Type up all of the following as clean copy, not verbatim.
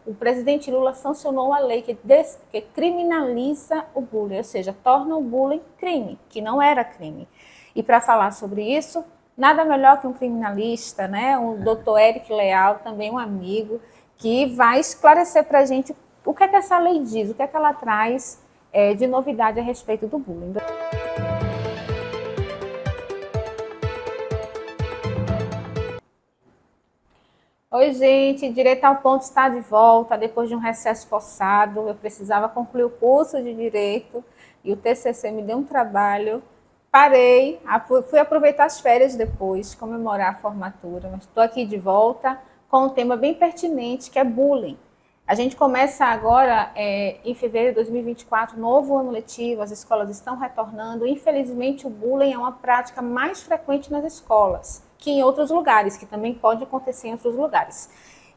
o presidente Lula sancionou a lei que criminaliza o bullying, ou seja, torna o bullying crime, que não era crime. E para falar sobre isso, nada melhor que um criminalista, né? O doutor Eric Leal, também um amigo, que vai esclarecer para a gente o que é que essa lei diz, o que é que ela traz de novidade a respeito do bullying. Oi, gente, Direito ao Ponto está de volta depois de um recesso forçado. Eu precisava concluir o curso de Direito e o TCC me deu um trabalho. Parei, fui aproveitar as férias depois, comemorar a formatura, mas estou aqui de volta com um tema bem pertinente, que é bullying. A gente começa agora, em fevereiro de 2024, novo ano letivo, as escolas estão retornando. Infelizmente, o bullying é uma prática mais frequente nas escolas que em outros lugares, que também pode acontecer em outros lugares.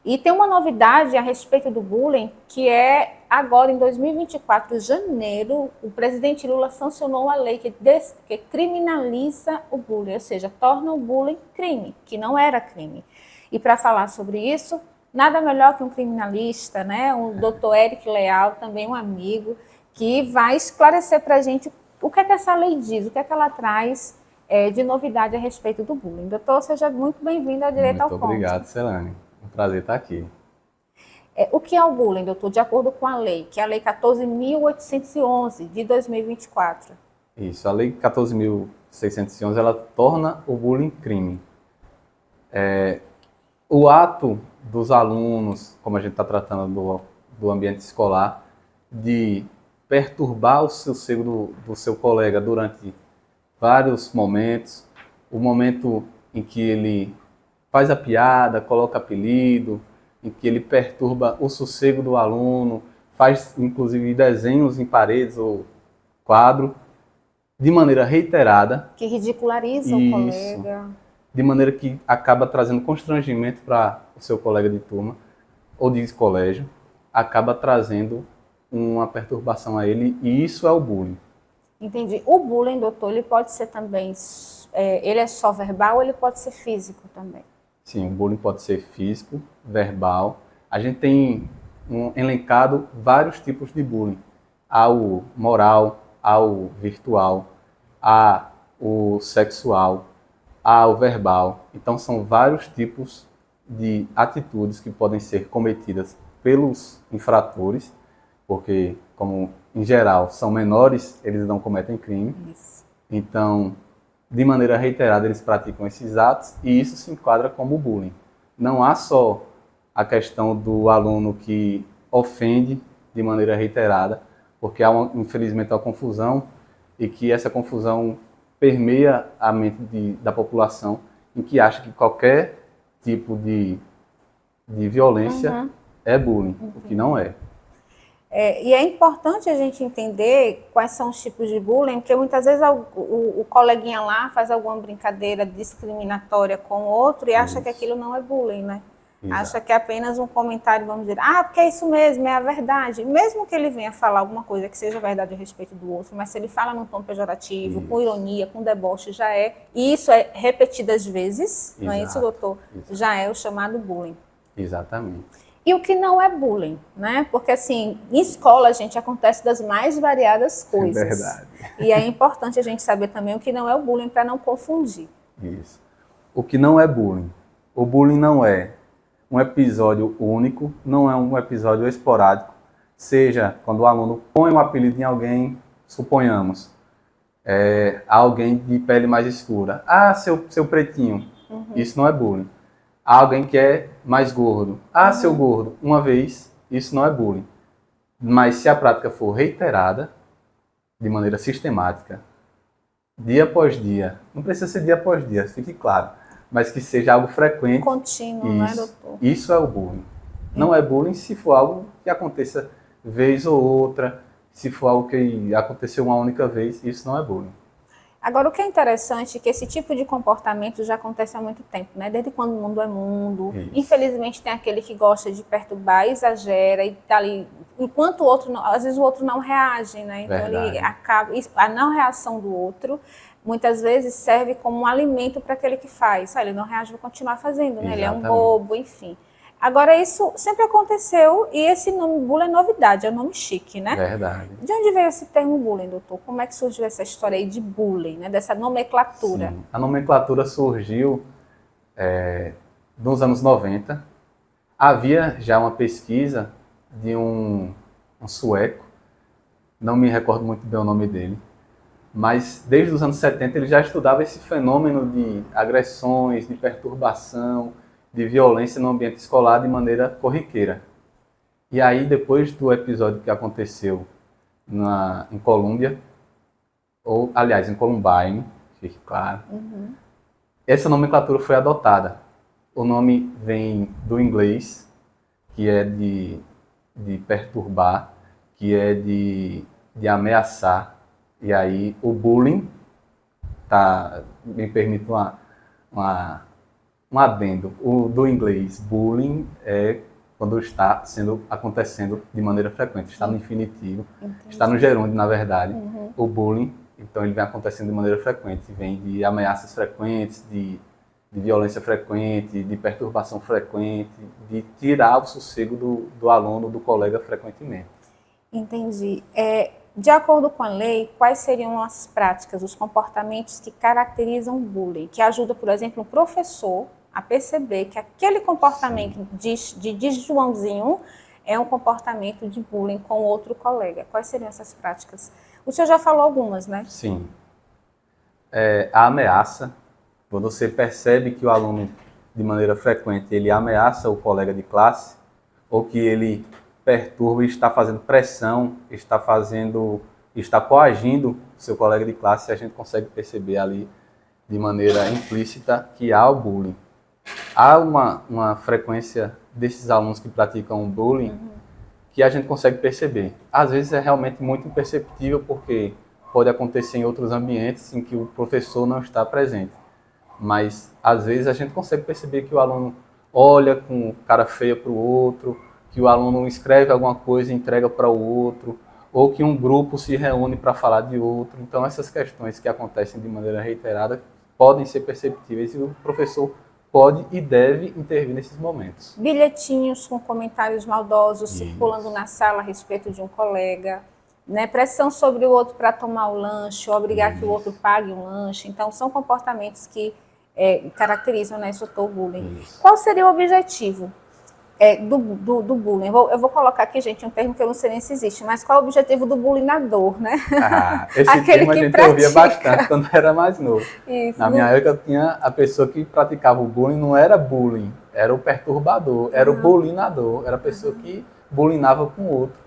E tem uma novidade a respeito do bullying, que é agora em 2024, janeiro, o presidente Lula sancionou a lei que criminaliza o bullying, ou seja, torna o bullying crime, que não era crime. E para falar sobre isso, nada melhor que um criminalista, né? O doutor Eric Leal, também um amigo, que vai esclarecer para a gente o que é que essa lei diz, o que é que ela traz de novidade a respeito do bullying. Doutor, seja muito bem-vindo ao Direito ao Ponto. Muito obrigado, Celane. Um prazer estar aqui. O que é o bullying, doutor, de acordo com a lei, que é a Lei 14.811, de 2024? Isso, a Lei 14.611, ela torna o bullying crime. O ato dos alunos, como a gente está tratando do ambiente escolar, de perturbar o sossego do seu colega durante vários momentos, o momento em que ele faz a piada, coloca apelido, em que ele perturba o sossego do aluno, faz inclusive desenhos em paredes ou quadro, de maneira reiterada. Que ridiculariza o colega. De maneira que acaba trazendo constrangimento para o seu colega de turma ou de colégio, acaba trazendo uma perturbação a ele, e isso é o bullying. Entendi. O bullying, doutor, ele pode ser também, ele é só verbal ou ele pode ser físico também? Sim, o bullying pode ser físico, verbal. A gente tem elencado vários tipos de bullying. Há o moral, há o virtual, há o sexual, há o verbal. Então são vários tipos de atitudes que podem ser cometidas pelos infratores, porque, como em geral são menores, eles não cometem crime. Isso. Então, de maneira reiterada, eles praticam esses atos e isso se enquadra como bullying. Não há só a questão do aluno que ofende de maneira reiterada, porque há, infelizmente, uma confusão, e que essa confusão permeia a mente da população, em que acha que qualquer tipo de violência é bullying, o que não é. E é importante a gente entender quais são os tipos de bullying, porque muitas vezes o coleguinha lá faz alguma brincadeira discriminatória com o outro e acha que aquilo não é bullying, né? Exato. Acha que é apenas um comentário, vamos dizer, porque é isso mesmo, é a verdade. Mesmo que ele venha falar alguma coisa que seja verdade a respeito do outro, mas se ele fala num tom pejorativo, com ironia, com deboche, já é. E isso é repetidas vezes, não é isso, doutor? Exato. Já é o chamado bullying. Exatamente. E o que não é bullying, né? Porque, assim, em escola, gente, acontece das mais variadas coisas. É verdade. E é importante a gente saber também o que não é o bullying para não confundir. Isso. O que não é bullying? O bullying não é um episódio único, não é um episódio esporádico, seja quando o aluno põe um apelido em alguém, suponhamos, alguém de pele mais escura. Seu pretinho. Isso não é bullying. Alguém que é mais gordo. Seu gordo. Uma vez, isso não é bullying. Mas se a prática for reiterada, de maneira sistemática, dia após dia, não precisa ser dia após dia, fique claro, mas que seja algo frequente. Contínuo, não é, doutor? Isso é o bullying. Não é bullying se for algo que aconteça vez ou outra, se for algo que aconteceu uma única vez, isso não é bullying. Agora, o que é interessante é que esse tipo de comportamento já acontece há muito tempo, né? Desde quando o mundo é mundo. Isso. Infelizmente, tem aquele que gosta de perturbar, exagera e tá ali, enquanto o outro, às vezes o outro não reage, né? Então, ele acaba, a não reação do outro, muitas vezes serve como um alimento para aquele que faz. Ele não reage, vou continuar fazendo, né? Ele é um bobo, enfim. Agora, isso sempre aconteceu e esse nome bullying é novidade, é um nome chique, né? Verdade. De onde veio esse termo bullying, doutor? Como é que surgiu essa história aí de bullying, né? Dessa nomenclatura? Sim. A nomenclatura surgiu nos anos 90. Havia já uma pesquisa de um sueco, não me recordo muito bem o nome dele, mas desde os anos 70 ele já estudava esse fenômeno de agressões, de perturbação, de violência no ambiente escolar de maneira corriqueira. E aí, depois do episódio que aconteceu em Colômbia, ou, aliás, em Columbine, fique claro, essa nomenclatura foi adotada. O nome vem do inglês, que é de perturbar, que é de ameaçar. E aí, o bullying, me permite um adendo. O do inglês, bullying, é quando está acontecendo de maneira frequente, está no infinitivo, está no gerúndio, na verdade. O bullying, então ele vem acontecendo de maneira frequente, vem de ameaças frequentes, de violência frequente, de perturbação frequente, de tirar o sossego do aluno, do colega frequentemente. Entendi. De acordo com a lei, quais seriam as práticas, os comportamentos que caracterizam o bullying, que ajuda, por exemplo, o professor a perceber que aquele comportamento de Joãozinho é um comportamento de bullying com outro colega? Quais seriam essas práticas? O senhor já falou algumas, né? Sim. A ameaça, quando você percebe que o aluno, de maneira frequente, ele ameaça o colega de classe, ou que ele perturba e está fazendo pressão, está coagindo seu colega de classe, a gente consegue perceber ali, de maneira implícita, que há o bullying. Há uma frequência desses alunos que praticam bullying que a gente consegue perceber. Às vezes é realmente muito imperceptível, porque pode acontecer em outros ambientes em que o professor não está presente. Mas, às vezes, a gente consegue perceber que o aluno olha com cara feia para o outro, que o aluno escreve alguma coisa e entrega para o outro, ou que um grupo se reúne para falar de outro. Então, essas questões que acontecem de maneira reiterada podem ser perceptíveis e o professor pode e deve intervir nesses momentos. Bilhetinhos com comentários maldosos circulando na sala a respeito de um colega, né? Pressão sobre o outro para tomar o lanche, ou obrigar que o outro pague um lanche. Então, são comportamentos que caracterizam, né, esse bullying. Qual seria o objetivo do bullying? Eu vou colocar aqui, gente, um termo que eu não sei nem se existe, mas qual é o objetivo do bullyingador, né? Esse termo a gente ouvia bastante quando era mais novo. Isso, na minha época, tinha a pessoa que praticava o bullying, não era bullying, era o perturbador, era o bullyingador, era a pessoa que bullyingava com o outro,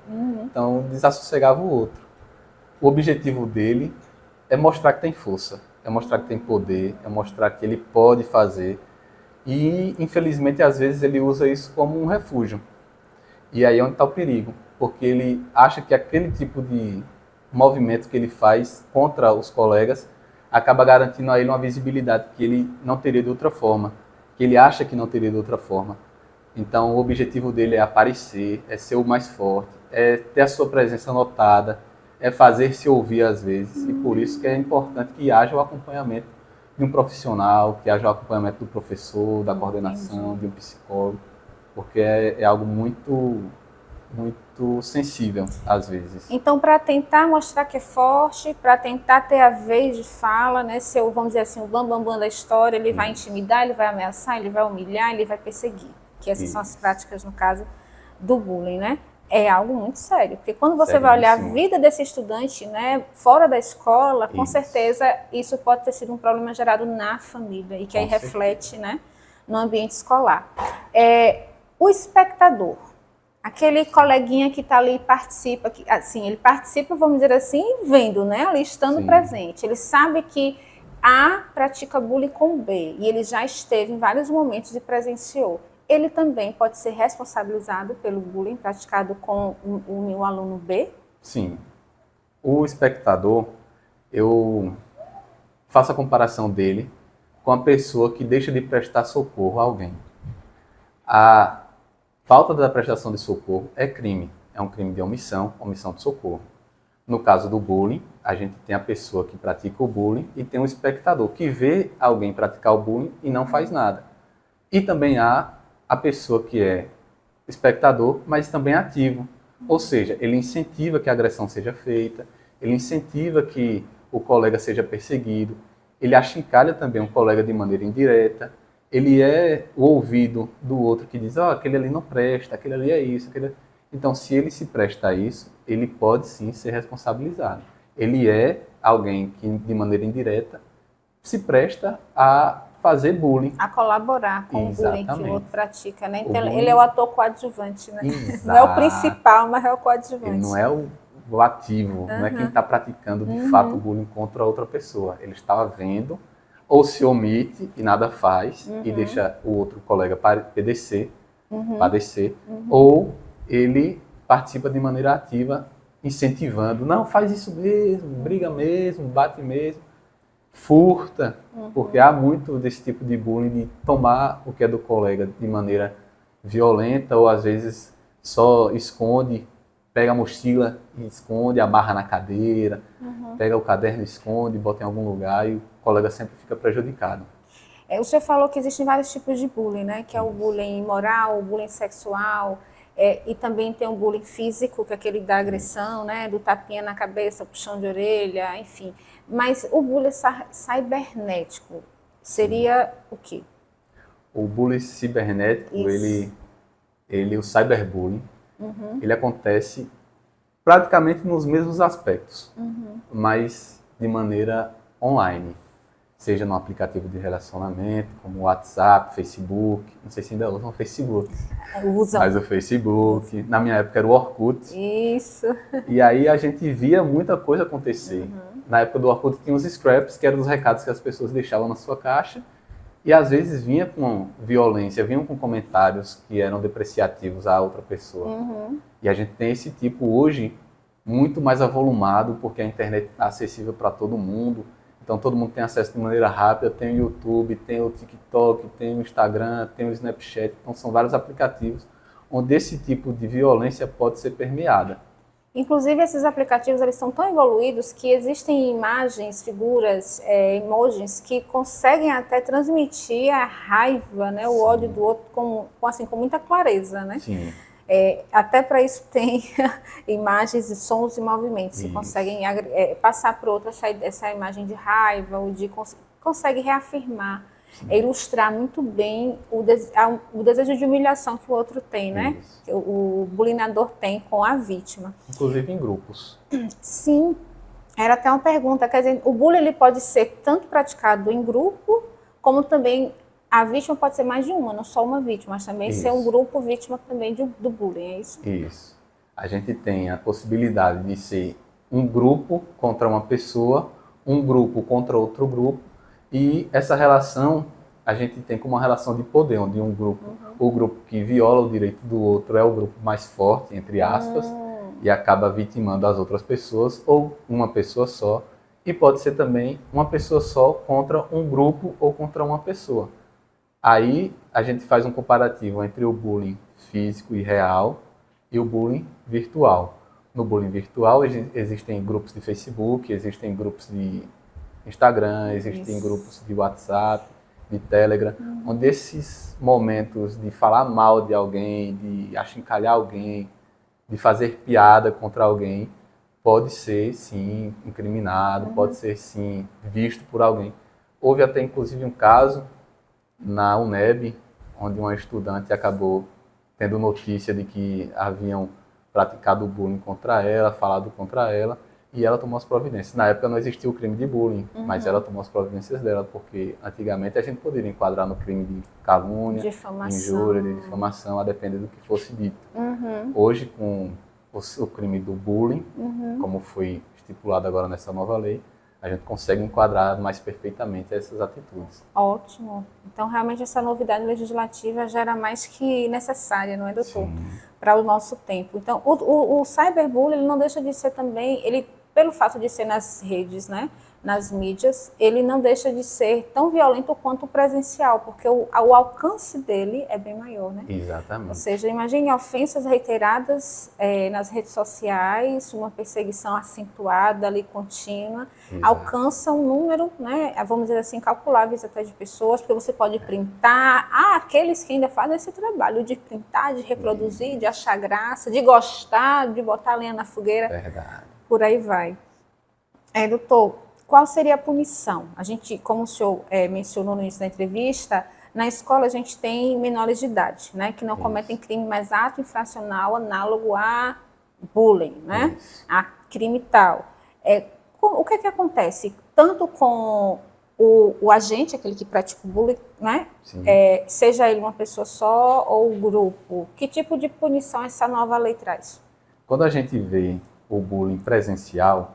então desassossegava o outro. O objetivo dele é mostrar que tem força, é mostrar que tem poder, é mostrar que ele pode fazer. E, infelizmente, às vezes ele usa isso como um refúgio. E aí é onde está o perigo, porque ele acha que aquele tipo de movimento que ele faz contra os colegas acaba garantindo a ele uma visibilidade que ele não teria de outra forma, que ele acha que não teria de outra forma. Então, o objetivo dele é aparecer, é ser o mais forte, é ter a sua presença notada, é fazer-se ouvir às vezes. E por isso que é importante que haja o acompanhamento de um profissional, que haja o acompanhamento do professor, da coordenação, de um psicólogo, porque é algo muito, muito sensível, às vezes. Então, para tentar mostrar que é forte, para tentar ter a vez de fala, né, ser, vamos dizer assim, o bambambam da história, ele vai intimidar, ele vai ameaçar, ele vai humilhar, ele vai perseguir. Que essas são as práticas, no caso, do bullying, né? É algo muito sério, porque quando você vai olhar a vida desse estudante, né, fora da escola, com certeza isso pode ter sido um problema gerado na família e que aí reflete, né, no ambiente escolar. O espectador, aquele coleguinha que está ali e participa, ele participa, vamos dizer assim, vendo, né, ali estando presente. Ele sabe que A pratica bullying com B e ele já esteve em vários momentos e presenciou. Ele também pode ser responsabilizado pelo bullying praticado com o aluno B? Sim. O espectador, eu faço a comparação dele com a pessoa que deixa de prestar socorro a alguém. A falta da prestação de socorro é crime. É um crime de omissão de socorro. No caso do bullying, a gente tem a pessoa que pratica o bullying e tem um espectador que vê alguém praticar o bullying e não faz nada. E também há a pessoa que é espectador, mas também ativo. Ou seja, ele incentiva que a agressão seja feita, ele incentiva que o colega seja perseguido, ele achincalha também um colega de maneira indireta, ele é o ouvido do outro que diz, aquele ali não presta, aquele ali é isso, aquele... Então, se ele se presta a isso, ele pode sim ser responsabilizado. Ele é alguém que, de maneira indireta, se presta a fazer bullying. A colaborar com Exatamente. o bullying que o outro pratica, né? Então, bullying... ele é o ator coadjuvante, né? Exato. Não é o principal, mas é o coadjuvante. Ele não é o ativo, não é quem está praticando de fato o bullying contra outra pessoa. Ele está vendo, ou se omite e nada faz, e deixa o outro colega padecer, ou ele participa de maneira ativa, incentivando, não, faz isso mesmo, briga mesmo, bate mesmo, furta, porque há muito desse tipo de bullying, de tomar o que é do colega de maneira violenta, ou às vezes só esconde, pega a mochila e esconde, amarra na cadeira, pega o caderno e esconde, bota em algum lugar e o colega sempre fica prejudicado. O senhor falou que existem vários tipos de bullying, né? Que é o bullying moral, o bullying sexual, e também tem o bullying físico, que é aquele da agressão, né? Do tapinha na cabeça, puxão de orelha, enfim. Mas o bullying cibernético seria o quê? O bullying cibernético, o cyberbullying, ele acontece praticamente nos mesmos aspectos, mas de maneira online. Seja no aplicativo de relacionamento, como WhatsApp, Facebook, não sei se ainda usam o Facebook, mas o Facebook, na minha época era o Orkut. Isso. E aí a gente via muita coisa acontecer. Na época do Orkut tinha os scraps, que eram os recados que as pessoas deixavam na sua caixa, e às vezes vinha com violência, vinham com comentários que eram depreciativos à outra pessoa. E a gente tem esse tipo hoje muito mais avolumado, porque a internet está acessível para todo mundo. Então todo mundo tem acesso de maneira rápida, tem o YouTube, tem o TikTok, tem o Instagram, tem o Snapchat. Então são vários aplicativos onde esse tipo de violência pode ser permeada. Inclusive, esses aplicativos eles são tão evoluídos que existem imagens, figuras, emojis que conseguem até transmitir a raiva, né, o ódio do outro com muita clareza, né? Sim. Até para isso tem imagens, sons e movimentos que conseguem passar para o outro essa imagem de raiva, ou consegue reafirmar, ilustrar muito bem o desejo de humilhação que o outro tem, né? Que o bulinador tem com a vítima. Inclusive em grupos. Sim, era até uma pergunta, quer dizer, o bullying ele pode ser tanto praticado em grupo, como também a vítima pode ser mais de uma, não só uma vítima, mas também ser um grupo vítima também do bullying, é isso? Isso. A gente tem a possibilidade de ser um grupo contra uma pessoa, um grupo contra outro grupo, e essa relação a gente tem como uma relação de poder, onde um grupo, o grupo que viola o direito do outro é o grupo mais forte, entre aspas, e acaba vitimando as outras pessoas, ou uma pessoa só, e pode ser também uma pessoa só contra um grupo ou contra uma pessoa. Aí a gente faz um comparativo entre o bullying físico e real e o bullying virtual. No bullying virtual existem grupos de Facebook, existem grupos de Instagram, existem grupos de WhatsApp, de Telegram, onde esses momentos de falar mal de alguém, de achincalhar alguém, de fazer piada contra alguém, pode ser sim incriminado, pode ser sim visto por alguém. Houve até inclusive um caso na UNEB, onde uma estudante acabou tendo notícia de que haviam praticado bullying contra ela, falado contra ela, e ela tomou as providências. Na época não existia o crime de bullying, mas ela tomou as providências dela, porque antigamente a gente poderia enquadrar no crime de calúnia, injúria, de difamação, a depender do que fosse dito. Hoje, com o crime do bullying, como foi estipulado agora nessa nova lei, a gente consegue enquadrar mais perfeitamente essas atitudes. Ótimo. Então, realmente, essa novidade legislativa já era mais que necessária, não é, doutor? Para o nosso tempo. Então, o cyberbullying ele não deixa de ser também, pelo fato de ser nas redes, né? nas mídias, ele não deixa de ser tão violento quanto o presencial, porque o alcance dele é bem maior, né? Exatamente. Ou seja, imagine ofensas reiteradas nas redes sociais, uma perseguição acentuada ali, contínua, alcança um número, né, vamos dizer assim, calculáveis até de pessoas, porque você pode printar. Há aqueles que ainda fazem esse trabalho de printar, de reproduzir, de achar graça, de gostar, de botar lenha na fogueira. Verdade. Por aí vai. Doutor, qual seria a punição? A gente, como o senhor mencionou no início da entrevista, na escola a gente tem menores de idade, né, que não cometem crime, mas ato infracional análogo a bullying, né, a crime tal. O que é que acontece? Tanto com o agente, aquele que pratica o bullying, né, seja ele uma pessoa só ou um grupo, que tipo de punição essa nova lei traz? Quando a gente vê o bullying presencial,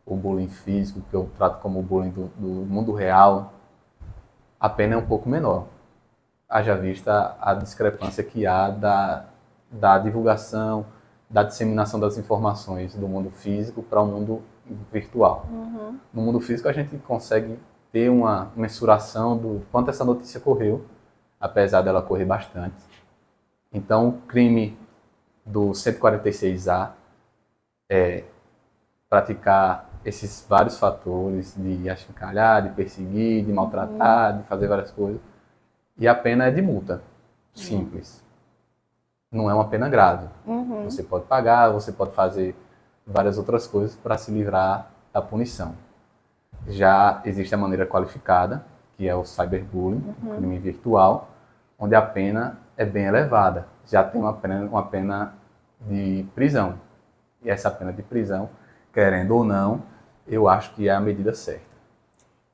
o bullying físico, que eu trato como o bullying do mundo real, a pena é um pouco menor. Haja vista a discrepância que há da divulgação, da disseminação das informações do mundo físico para o mundo virtual. No mundo físico a gente consegue ter uma mensuração do quanto essa notícia correu, apesar dela correr bastante. Então, o crime do 146A é praticar esses vários fatores de achincalhar, de perseguir, de maltratar, de fazer várias coisas. E a pena é de multa, simples. Não é uma pena grave. Você pode pagar, você pode fazer várias outras coisas para se livrar da punição. Já existe a maneira qualificada, que é o cyberbullying, o crime virtual, onde a pena é bem elevada. Já tem uma pena de prisão. E essa pena de prisão, querendo ou não, eu acho que é a medida certa.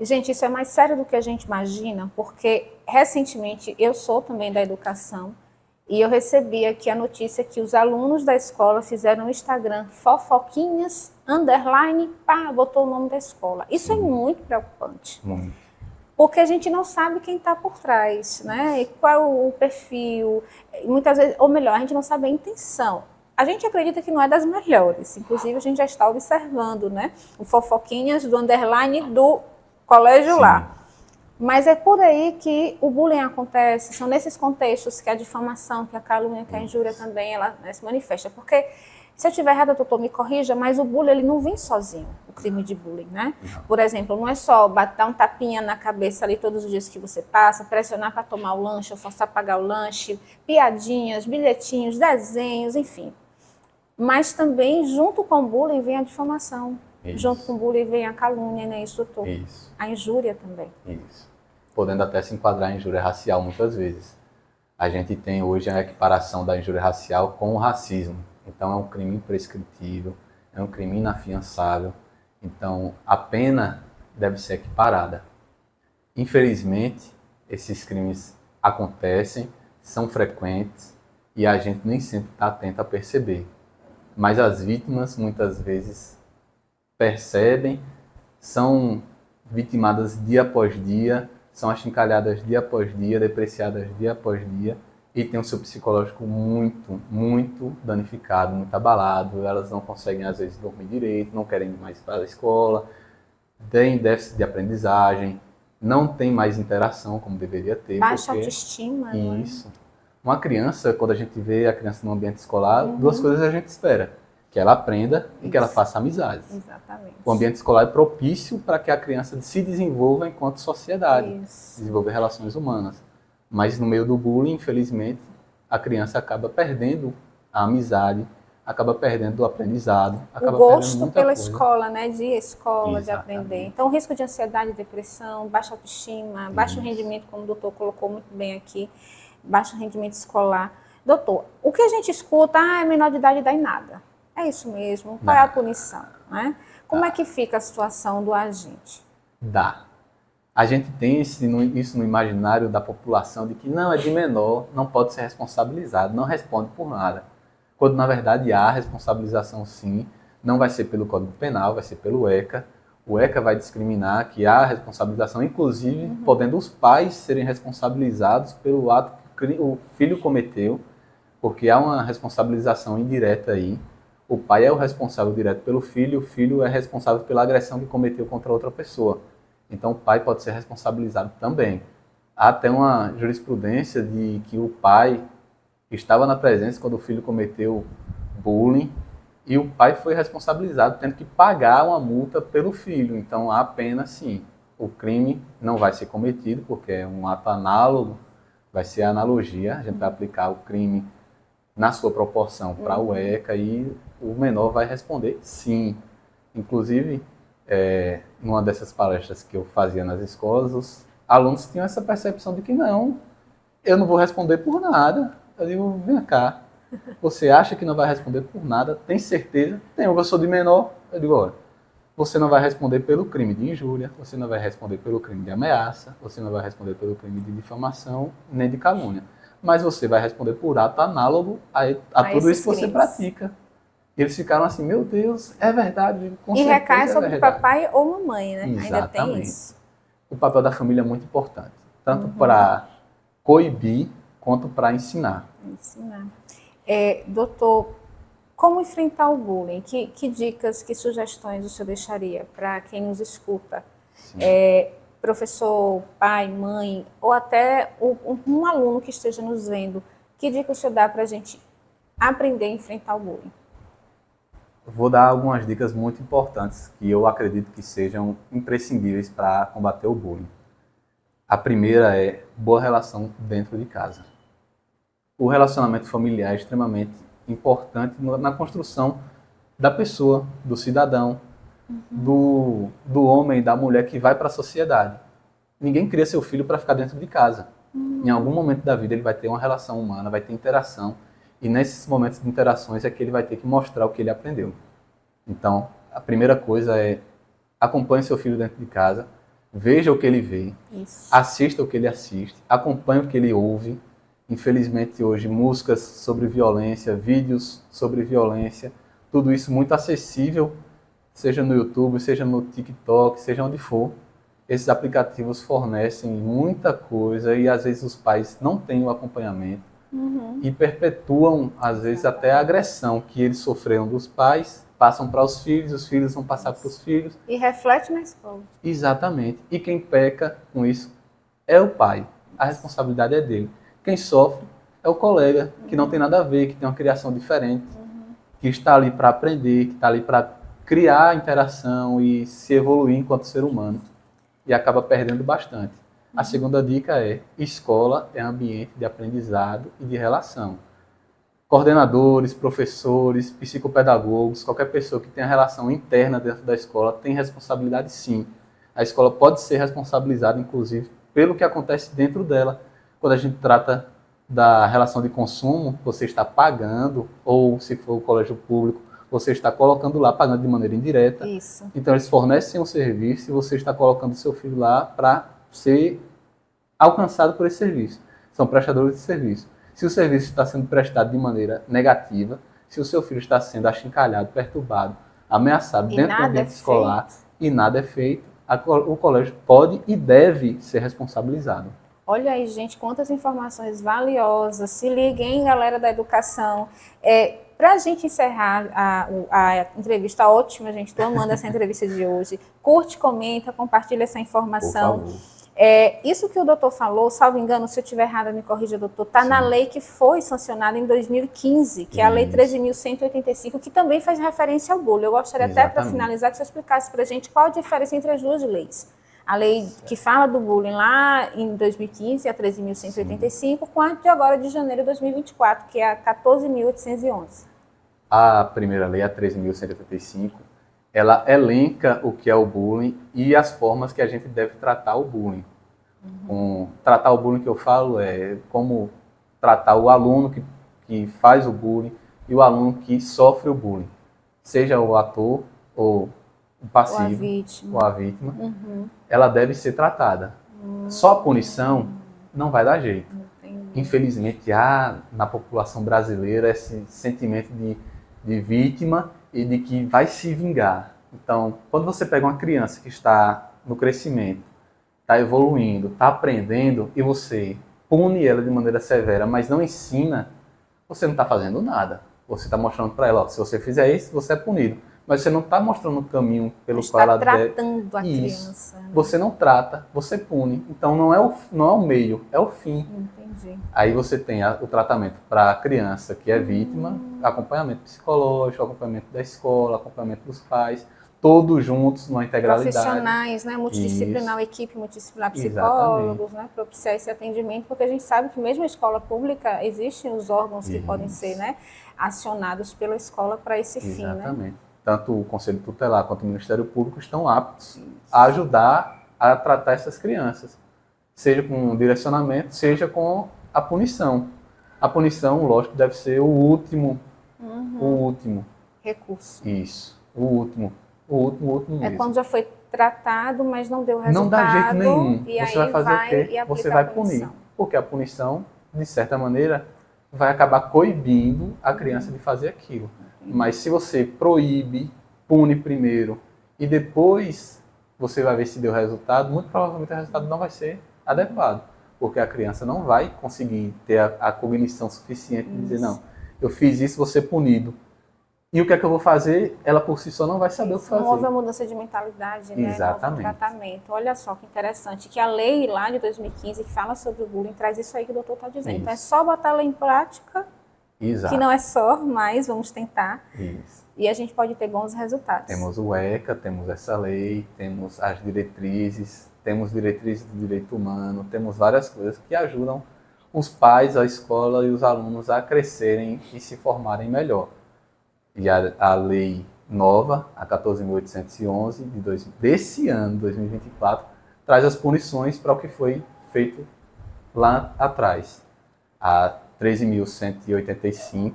Gente, isso é mais sério do que a gente imagina, porque recentemente eu sou também da educação e eu recebi aqui a notícia que os alunos da escola fizeram no Instagram fofoquinhas, underline, pá, botou o nome da escola. Isso é muito preocupante. Muito. Porque a gente não sabe quem está por trás, né? E qual o perfil, muitas vezes, ou melhor, a gente não sabe a intenção. A gente acredita que não é das melhores, inclusive a gente já está observando, né? O fofoquinhas do underline do colégio lá. Mas é por aí que o bullying acontece, são nesses contextos que a difamação, que a calúnia, que a injúria também, ela se manifesta. Porque, se eu estiver errada, doutor, me corrija, mas o bullying, ele não vem sozinho, o crime de bullying, né? Por exemplo, não é só dar um tapinha na cabeça ali todos os dias que você passa, pressionar para tomar o lanche, ou forçar a pagar o lanche, piadinhas, bilhetinhos, desenhos, enfim. Mas também, junto com o bullying, vem a difamação. Isso. Junto com o bullying vem a calúnia, né? Isso, doutor? Isso. A injúria também. Isso. Podendo até se enquadrar em injúria racial muitas vezes. A gente tem hoje a equiparação da injúria racial com o racismo. Então é um crime imprescritível, é um crime inafiançável. Então a pena deve ser equiparada. Infelizmente, esses crimes acontecem, são frequentes e a gente nem sempre está atento a perceber. Mas as vítimas muitas vezes percebem, são vitimadas dia após dia, são achincalhadas dia após dia, depreciadas dia após dia e têm o seu psicológico muito, muito danificado, muito abalado. Elas não conseguem às vezes dormir direito, não querem mais ir para a escola, têm déficit de aprendizagem, não tem mais interação como deveria ter. Baixa autoestima. Isso. Uma criança, quando a gente vê a criança no ambiente escolar, duas coisas a gente espera. Que ela aprenda e que ela faça amizades. Exatamente. O ambiente escolar é propício para que a criança se desenvolva enquanto sociedade, desenvolver relações humanas. Mas no meio do bullying, infelizmente, a criança acaba perdendo a amizade, acaba perdendo o aprendizado, acaba o gosto perdendo muita pela coisa. escola, né? De escola, Exatamente. De aprender. Então, o risco de ansiedade, depressão, baixa autoestima, baixo rendimento, como o doutor colocou muito bem aqui, baixo rendimento escolar. Doutor, o que a gente escuta, é menor de idade dá em nada. É isso mesmo. Qual é a punição? Né? Como é que fica a situação do agente? Dá. A gente tem isso no imaginário da população de que não, é de menor, não pode ser responsabilizado, não responde por nada. Quando na verdade há responsabilização sim, não vai ser pelo Código Penal, vai ser pelo ECA. O ECA vai discriminar que há responsabilização, inclusive podendo os pais serem responsabilizados pelo ato que o filho cometeu, porque há uma responsabilização indireta aí. O pai é o responsável direto pelo filho, o filho é responsável pela agressão que cometeu contra outra pessoa. Então o pai pode ser responsabilizado também. Há até uma jurisprudência de que o pai estava na presença quando o filho cometeu bullying e o pai foi responsabilizado, tendo que pagar uma multa pelo filho. Então há pena sim. O crime não vai ser cometido, porque é um ato análogo, vai ser a analogia, a gente vai aplicar o crime na sua proporção para o ECA e o menor vai responder sim. Inclusive, numa dessas palestras que eu fazia nas escolas, os alunos tinham essa percepção de que não, eu não vou responder por nada. Eu digo, vem cá, você acha que não vai responder por nada? Tem certeza? Tenho, eu sou de menor. Eu digo, olha, você não vai responder pelo crime de injúria, você não vai responder pelo crime de ameaça, você não vai responder pelo crime de difamação, nem de calúnia. Mas você vai responder por ato análogo a tudo isso que você pratica. E eles ficaram assim, meu Deus, é verdade, com certeza recai sobre o papai ou mamãe, né? Exatamente. Ainda tem isso. O papel da família é muito importante, tanto para coibir quanto para ensinar. Doutor, como enfrentar o bullying? Que dicas, que sugestões o senhor deixaria para quem nos escuta? Professor, pai, mãe, ou até um aluno que esteja nos vendo, que dica o senhor dá para a gente aprender a enfrentar o bullying? Vou dar algumas dicas muito importantes que eu acredito que sejam imprescindíveis para combater o bullying. A primeira é boa relação dentro de casa. O relacionamento familiar é extremamente importante na construção da pessoa, do cidadão, do homem, da mulher que vai para a sociedade. Ninguém cria seu filho para ficar dentro de casa. Em algum momento da vida ele vai ter uma relação humana, vai ter interação, e nesses momentos de interações é que ele vai ter que mostrar o que ele aprendeu. Então, a primeira coisa é acompanhe seu filho dentro de casa, veja o que ele vê, assista o que ele assiste, acompanhe o que ele ouve. Infelizmente hoje músicas sobre violência, vídeos sobre violência, tudo isso muito acessível, seja no YouTube, seja no TikTok, seja onde for. Esses aplicativos fornecem muita coisa e às vezes os pais não têm o acompanhamento e perpetuam às vezes até a agressão que eles sofreram dos pais, passam para os filhos vão passar para os filhos. E reflete na escola. Exatamente. E quem peca com isso é o pai. A responsabilidade é dele. Quem sofre é o colega, que não tem nada a ver, que tem uma criação diferente, que está ali para aprender, que está ali para criar interação e se evoluir enquanto ser humano. E acaba perdendo bastante. A segunda dica é, escola é ambiente de aprendizado e de relação. Coordenadores, professores, psicopedagogos, qualquer pessoa que tenha relação interna dentro da escola tem responsabilidade sim. A escola pode ser responsabilizada, inclusive, pelo que acontece dentro dela. Quando a gente trata da relação de consumo, você está pagando, ou se for o colégio público, você está colocando lá, pagando de maneira indireta. Isso. Então eles fornecem um serviço e você está colocando seu filho lá para ser alcançado por esse serviço. São prestadores de serviço. Se o serviço está sendo prestado de maneira negativa, se o seu filho está sendo achincalhado, perturbado, ameaçado dentro do ambiente escolar e nada é feito, o colégio pode e deve ser responsabilizado. Olha aí, gente, quantas informações valiosas. Se liguem, galera da educação. Para a gente encerrar a entrevista ótima, gente, estou amando essa entrevista de hoje. Curte, comenta, compartilha essa informação. Por favor. Isso que o doutor falou, salvo engano, se eu estiver errada, me corrija, doutor, está na lei que foi sancionada em 2015, que é a Lei 13.185, que também faz referência ao bullying. Eu gostaria até, para finalizar, que você explicasse para a gente qual a diferença entre as duas leis. A lei que fala do bullying lá em 2015, a 13.185, com a de agora de janeiro de 2024, que é a 14.811. A primeira lei, a 13.185, ela elenca o que é o bullying e as formas que a gente deve tratar o bullying. Tratar o bullying que eu falo é como tratar o aluno que faz o bullying e o aluno que sofre o bullying. Seja o ator ou o passivo, ou a vítima, ela deve ser tratada. Só a punição não vai dar jeito. Infelizmente, há na população brasileira esse sentimento de vítima e de que vai se vingar. Então, quando você pega uma criança que está no crescimento, está evoluindo, está aprendendo, e você pune ela de maneira severa, mas não ensina, você não está fazendo nada. Você está mostrando para ela, ó, se você fizer isso, você é punido. Mas você não está mostrando o caminho pelo Está qual ela tratando a Isso. criança. Né? Você não trata, você pune. Então não é o meio, é o fim. Entendi. Aí você tem o tratamento para a criança que é vítima, acompanhamento psicológico, acompanhamento da escola, acompanhamento dos pais, todos juntos numa integralidade. Profissionais, né? Multidisciplinar, equipe multidisciplinar, psicólogos, né? Propiciar esse atendimento, porque a gente sabe que mesmo a escola pública, existem os órgãos que podem ser, né, acionados pela escola para esse fim, né? Exatamente. Tanto o Conselho Tutelar quanto o Ministério Público estão aptos a ajudar a tratar essas crianças, seja com direcionamento, seja com a punição. A punição, lógico, deve ser o último recurso. Isso, o último mesmo. É quando já foi tratado, mas não deu resultado. Não dá jeito nenhum. E você aí vai fazer o quê? Você vai punir. Porque a punição, de certa maneira, vai acabar coibindo a criança de fazer aquilo. Mas se você proíbe, pune primeiro e depois você vai ver se deu resultado, muito provavelmente o resultado não vai ser adequado, porque a criança não vai conseguir ter a cognição suficiente de dizer, não, eu fiz isso, vou ser punido. E o que é que eu vou fazer? Ela por si só não vai saber o que fazer. Não houve a mudança de mentalidade, né? Exatamente. Não houve tratamento. Olha só que interessante, que a lei lá de 2015 que fala sobre o bullying traz isso aí que o doutor está dizendo. Isso. Então é só botar a lei em prática. Exato. Que não é só, mas vamos tentar. Isso. E a gente pode ter bons resultados. Temos o ECA, temos essa lei, temos as diretrizes, temos diretrizes do direito humano, temos várias coisas que ajudam os pais, a escola e os alunos a crescerem e se formarem melhor. E a lei nova, a 14.811, desse ano, 2024, traz as punições para o que foi feito lá atrás. A 13.185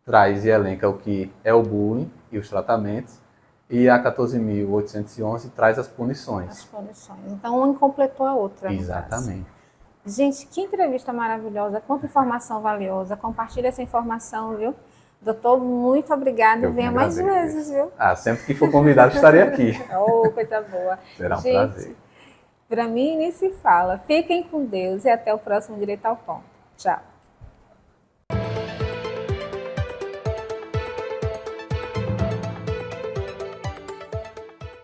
traz e elenca o que é o bullying e os tratamentos, e a 14.811 traz as punições. As punições. Então, uma completou a outra. Exatamente. Gente, que entrevista maravilhosa, quanta informação valiosa. Compartilha essa informação, viu? Doutor, muito obrigada. Venha mais vezes, viu? Sempre que for convidado, estarei aqui. Oh, coisa boa. Será um prazer. Para mim, nem se fala. Fiquem com Deus e até o próximo Direito ao Ponto. Tchau.